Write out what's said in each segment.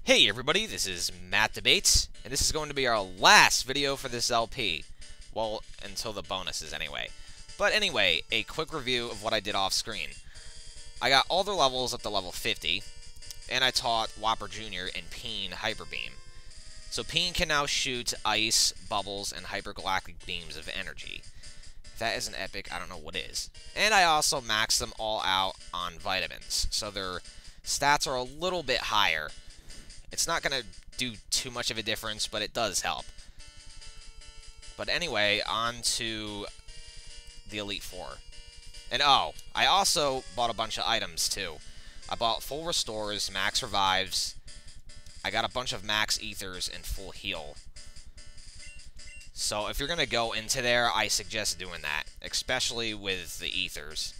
Hey everybody, this is Matt Debates, and this is going to be our last video for this LP. Well, until the bonuses anyway. But anyway, a quick review of what I did off screen. I got all their levels up to level 50, and I taught Whopper Jr. and Peen Hyper Beam. So Peen can now shoot ice, bubbles, and hypergalactic beams of energy. If that isn't epic, I don't know what is. And I also maxed them all out on vitamins, so their stats are a little bit higher. It's not going to do too much of a difference, but it does help. But anyway, on to the Elite Four. And oh, I also bought a bunch of items too. I bought full restores, max revives. I got a bunch of max ethers and full heal. So if you're going to go into there, I suggest doing that, especially with the ethers.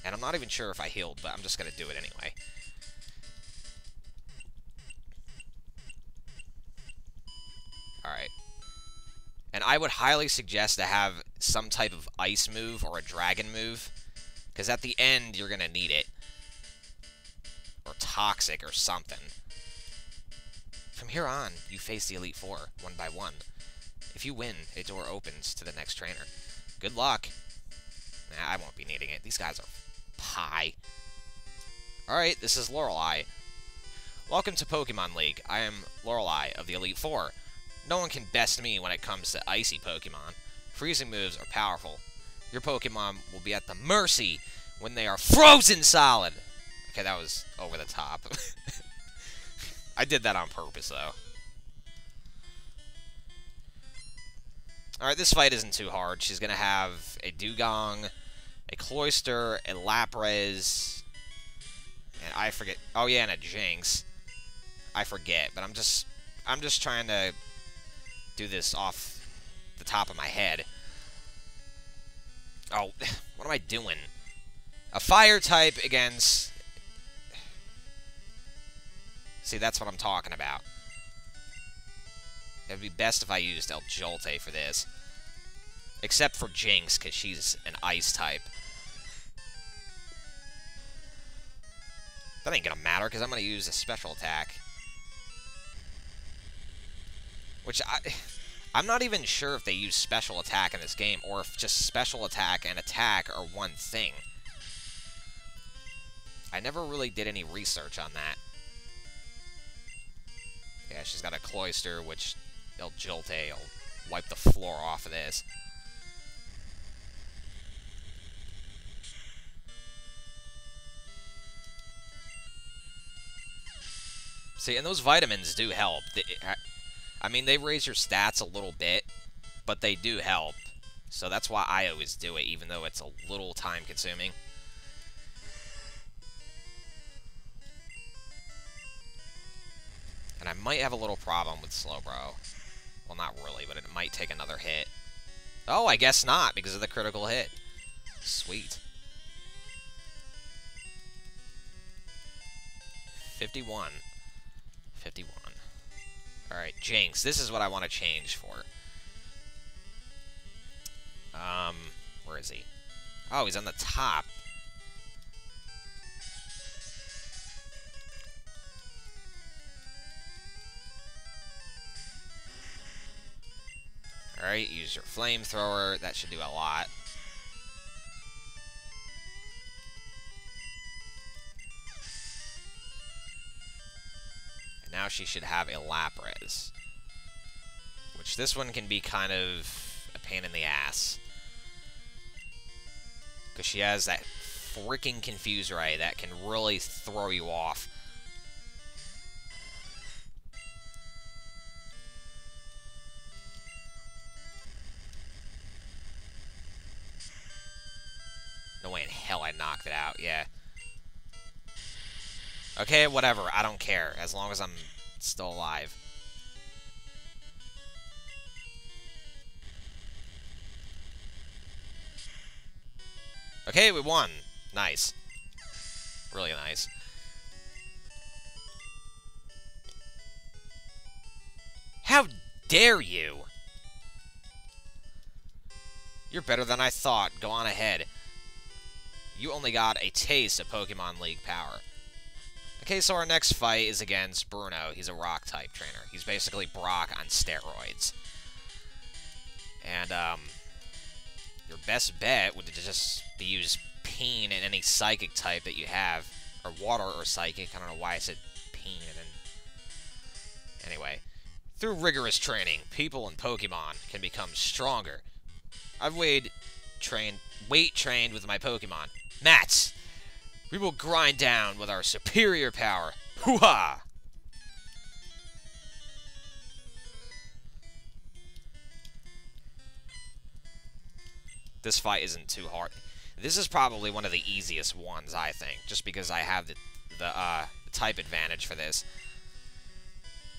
And I'm not even sure if I healed, but I'm just going to do it anyway. Alright. And I would highly suggest to have some type of ice move or a dragon move, because at the end, you're going to need it. Or toxic or something. From here on, you face the Elite Four, one by one. If you win, a door opens to the next trainer. Good luck. Nah, I won't be needing it. These guys are pie. Alright, this is Lorelei. Welcome to Pokemon League. I am Lorelei of the Elite Four. No one can best me when it comes to icy Pokemon. Freezing moves are powerful. Your Pokemon will be at the mercy when they are frozen solid. Okay, that was over the top. I did that on purpose, though. Alright, this fight isn't too hard. She's going to have a Dewgong, a Cloyster, a Lapras, and I forget... Oh, yeah, and a Jinx. I forget, but I'm just trying to do this off the top of my head. Oh, what am I doing? A fire type against... See, that's what I'm talking about. It would be best if I used El Jolte for this. Except for Jinx, because she's an ice type. That ain't gonna matter, because I'm gonna use a special attack. Which, I'm not even sure if they use special attack in this game, or if just special attack and attack are one thing. I never really did any research on that. Yeah, she's got a Cloyster, which El Jolte will wipe the floor off of this. See, and those vitamins do help. I mean, they raise your stats a little bit, but they do help. So that's why I always do it, even though it's a little time-consuming. And I might have a little problem with Slowbro. Well, not really, but it might take another hit. Oh, I guess not, because of the critical hit. Sweet. 51. 51. Alright, Jinx. This is what I want to change for. Where is he? Oh, he's on the top. Alright, use your flamethrower. That should do a lot. And now she should have a Lapras. Which this one can be kind of a pain in the ass. Because she has that freaking Confuse Ray that can really throw you off. No way in hell I knocked it out, yeah. Okay, whatever, I don't care, as long as I'm still alive. Okay, we won. Nice. Really nice. How dare you? You're better than I thought. Go on ahead. You only got a taste of Pokemon League power. Okay, so our next fight is against Bruno. He's a rock-type trainer. He's basically Brock on steroids. And, your best bet would just be use Peen and any psychic type that you have. Or water or psychic. I don't know why I said Peen and then... Anyway. Through rigorous training, people and Pokemon can become stronger. I've weight trained with my Pokemon. Mats! We will grind down with our superior power. Hoo-ha! This fight isn't too hard. This is probably one of the easiest ones, I think, just because I have the type advantage for this.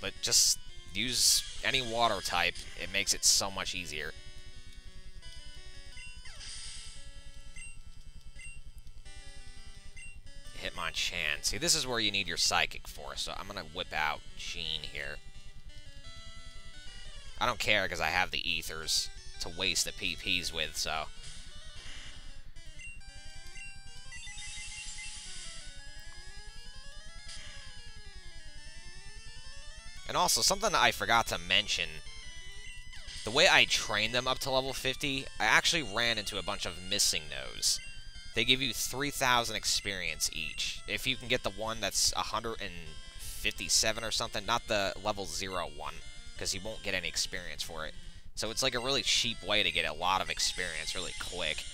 But just use any water type, it makes it so much easier. Hitmonchan. See, this is where you need your Psychic for, so I'm gonna whip out Gene here. I don't care, because I have the Ethers to waste the PPs with, so... And also, something I forgot to mention, the way I trained them up to level 50, I actually ran into a bunch of MissingNos. They give you 3,000 experience each. If you can get the one that's 157 or something, not the level 0 one, because you won't get any experience for it. So it's like a really cheap way to get a lot of experience really quick.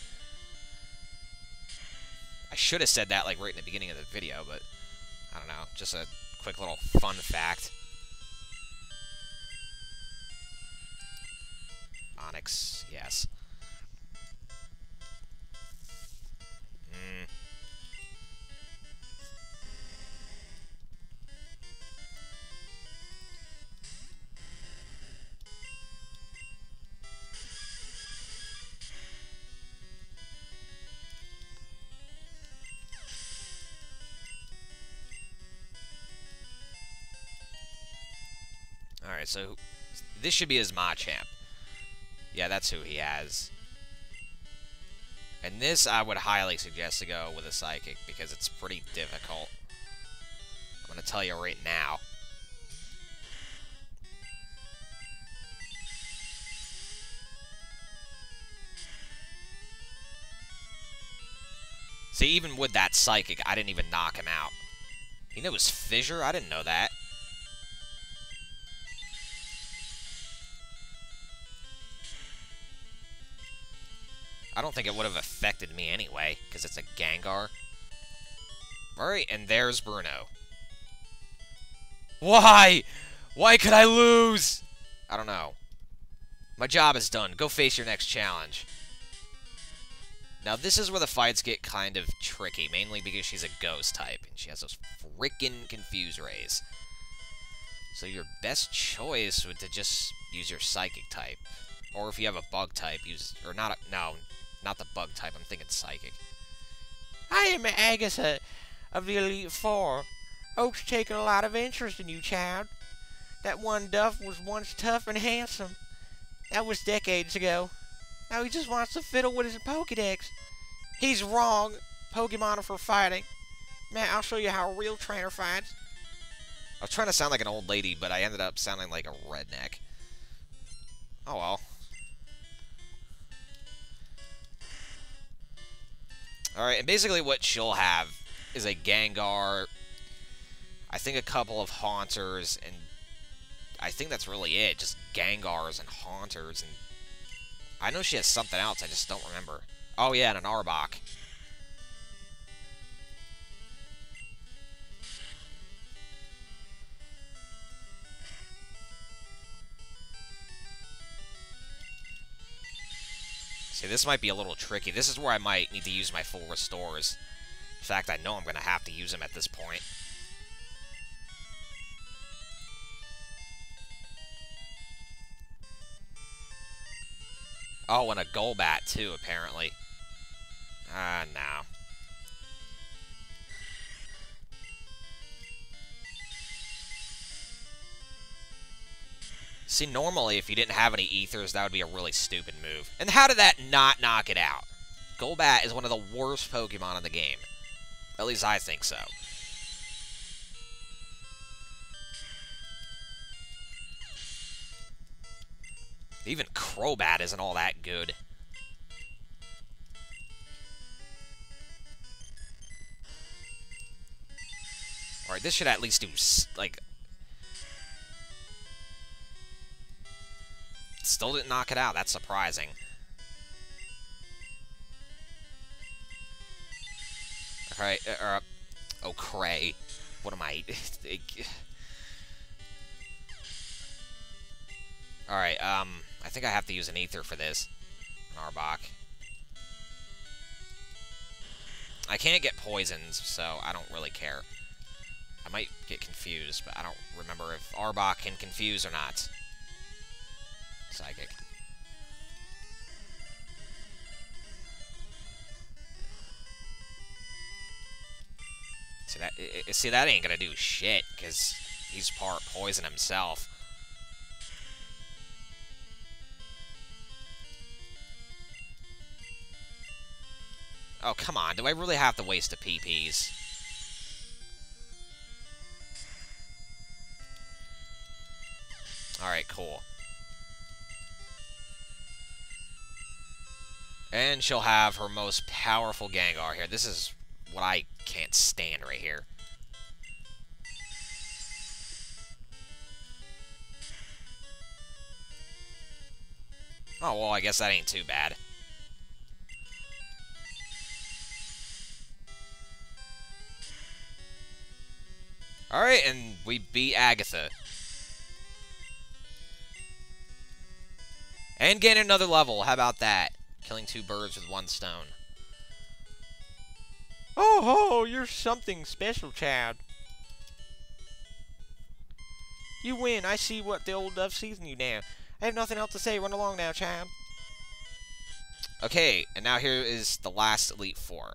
I should have said that like right in the beginning of the video, but I don't know. Just a quick little fun fact. Onyx, yes. Alright, so this should be his Machamp. Yeah, that's who he has. And this I would highly suggest to go with a Psychic, because it's pretty difficult. I'm going to tell you right now. See, even with that Psychic, I didn't even knock him out. He knows Fissure? I didn't know that. I don't think it would have affected me anyway, because it's a Gengar. Alright, and there's Bruno. Why? Why could I lose? I don't know. My job is done. Go face your next challenge. Now, this is where the fights get kind of tricky, mainly because she's a Ghost type, and she has those frickin' Confuse Rays. So your best choice would to just use your Psychic type. Or if you have a Bug type, use... Or not a... No, not the Bug type. I'm thinking Psychic. I am Agatha of the Elite Four. Oak's taken a lot of interest in you, child. That one Duff was once tough and handsome. That was decades ago. Now he just wants to fiddle with his Pokedex. He's wrong. Pokemon are for fighting. Man, I'll show you how a real trainer fights. I was trying to sound like an old lady, but I ended up sounding like a redneck. Oh well. Alright, and basically what she'll have is a Gengar, I think a couple of Haunters, and I think that's really it. Just Gengars and Haunters, and I know she has something else, I just don't remember. Oh yeah, and an Arbok. See, this might be a little tricky. This is where I might need to use my full restores. In fact, I know I'm going to have to use them at this point. Oh, and a Golbat, too, apparently. No. See, normally, if you didn't have any Ethers, that would be a really stupid move. And how did that not knock it out? Golbat is one of the worst Pokemon in the game. At least I think so. Even Crobat isn't all that good. Alright, this should at least do, like... Still didn't knock it out. That's surprising. Alright, oh, Cray. What am I... Alright, I think I have to use an Ether for this. An Arbok. I can't get poisoned, so I don't really care. I might get confused, but I don't remember if Arbok can confuse or not. Psychic. See, that ain't gonna do shit, because he's part poison himself. Oh, come on. Do I really have to waste the PPs? Alright, cool. And she'll have her most powerful Gengar here. This is what I can't stand right here. Oh, well, I guess that ain't too bad. Alright, and we beat Agatha. And gain another level. How about that? Killing 2 birds with 1 stone. Oh, you're something special, child. You win. I see what the old dove sees in you now. I have nothing else to say. Run along now, child. Okay, and now here is the last Elite Four,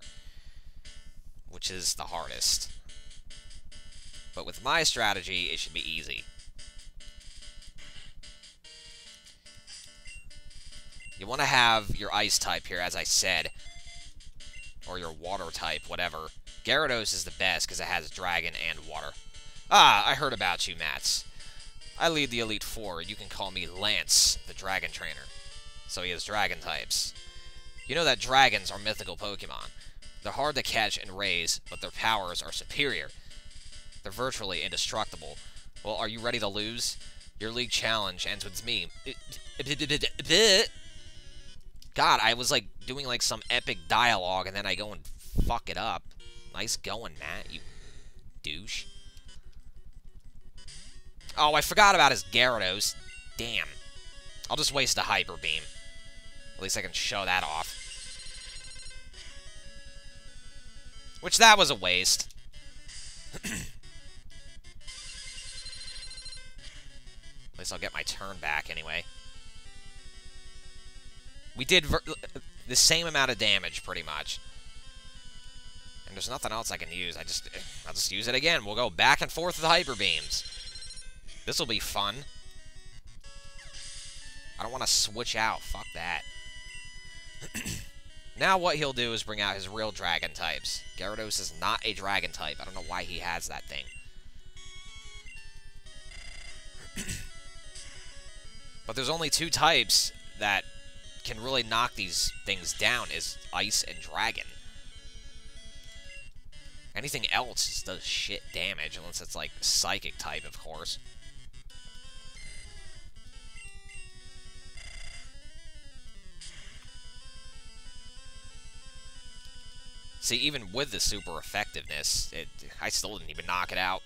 which is the hardest. But with my strategy, it should be easy. You want to have your Ice type here, as I said. Or your Water type, whatever. Gyarados is the best, because it has Dragon and Water. Ah, I heard about you, Mats. I lead the Elite Four. You can call me Lance, the Dragon Trainer. So he has Dragon types. You know that dragons are mythical Pokemon. They're hard to catch and raise, but their powers are superior. They're virtually indestructible. Well, are you ready to lose? Your league challenge ends with me. God, I was, like, doing, like, some epic dialogue, and then I go and fuck it up. Nice going, Matt, you douche. Oh, I forgot about his Gyarados. Damn. I'll just waste a Hyper Beam. At least I can show that off. Which, that was a waste. At least I'll get my turn back, anyway. We did the same amount of damage, pretty much. And there's nothing else I can use. I'll just use it again. We'll go back and forth with Hyper Beams. This will be fun. I don't want to switch out. Fuck that. Now what he'll do is bring out his real Dragon types. Gyarados is not a Dragon type. I don't know why he has that thing. But there's only 2 types that can really knock these things down, is Ice and Dragon. Anything else just does shit damage, unless it's like Psychic type, of course. See, even with the super effectiveness, I still didn't even knock it out.